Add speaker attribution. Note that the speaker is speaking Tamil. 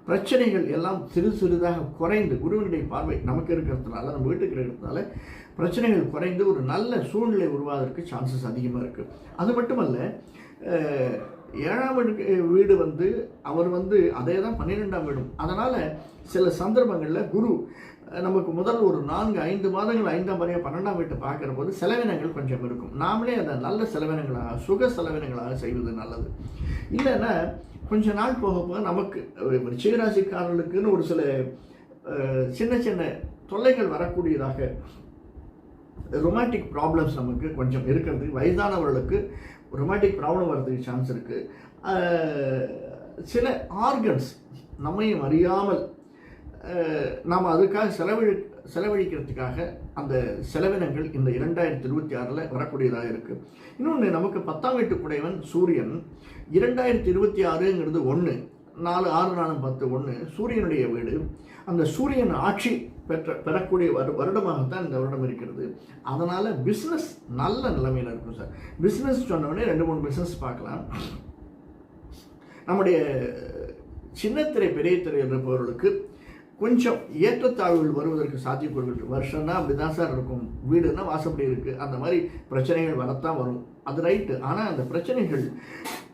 Speaker 1: பிரச்சனைகள் எல்லாம் சிறு சிறிதாக குறைந்து குருவினுடைய பார்வை நமக்கு இருக்கிறதுனால, நம்ம வீட்டுக்கு இருக்கிறதுனால பிரச்சனைகள் குறைந்து ஒரு நல்ல சூழ்நிலை உருவாவதற்கு சான்சஸ் அதிகமாக இருக்குது. அது மட்டுமல்ல, 7ஆம் வீடு அவர் அதே தான் 12ஆம் வீடும். அதனால் சில சந்தர்ப்பங்களில் குரு நமக்கு முதல் ஒரு 4-5 மாதங்கள் 5ஆம் வரையும் 12ஆம் வீட்டை பார்க்குற போது செலவினங்கள் கொஞ்சம் இருக்கும். நாமளே அதை நல்ல செலவினங்களாக, சுக செலவினங்களாக செய்வது நல்லது. இல்லைன்னா கொஞ்ச நாள் போக போக நமக்கு விருச்சிகராசிக்காரர்களுக்குன்னு ஒரு சில சின்ன சின்ன தொல்லைகள் வரக்கூடியதாக, ரொமாட்டிக் ப்ராப்ளம்ஸ் நமக்கு கொஞ்சம் இருக்கிறது. வயதானவர்களுக்கு ரொமாட்டிக் ப்ராப்ளம் வர்றதுக்கு சான்ஸ் இருக்குது. சில ஆர்கன்ஸ் நம்மையும் அறியாமல் நாம் அதுக்காக செலவழிக்கிறதுக்காக அந்த செலவினங்கள் இந்த 2026 வரக்கூடியதாக இருக்குது. இன்னொன்று, நமக்கு 10ஆம் வீட்டுக்குடையவன் சூரியன். 2026ங்கிறது 1, 4, 6, 4, 10, 1 சூரியனுடைய வீடு. அந்த சூரியன் ஆட்சி பெறக்கூடிய வருடமாகத்தான் இந்த வருடம் இருக்கிறது. அதனால் பிஸ்னஸ் நல்ல நிலைமையில் இருக்கும் சார். பிஸ்னஸ் சொன்னோடனே 2-3 பிஸ்னஸ் பார்க்கலாம். நம்முடைய சின்னத்திரை பெரிய திரை இருப்பவர்களுக்கு கொஞ்சம் ஏற்றத்தாழ்வுகள் வருவதற்கு சாத்தியக்கூறுகள். வருஷம்னா அப்படி தான் சார் இருக்கும், வீடுன்னா வாசப்படி இருக்குது, அந்த மாதிரி பிரச்சனைகள் வரத்தான் வரும். அது ரைட்டு. ஆனால் அந்த பிரச்சனைகள்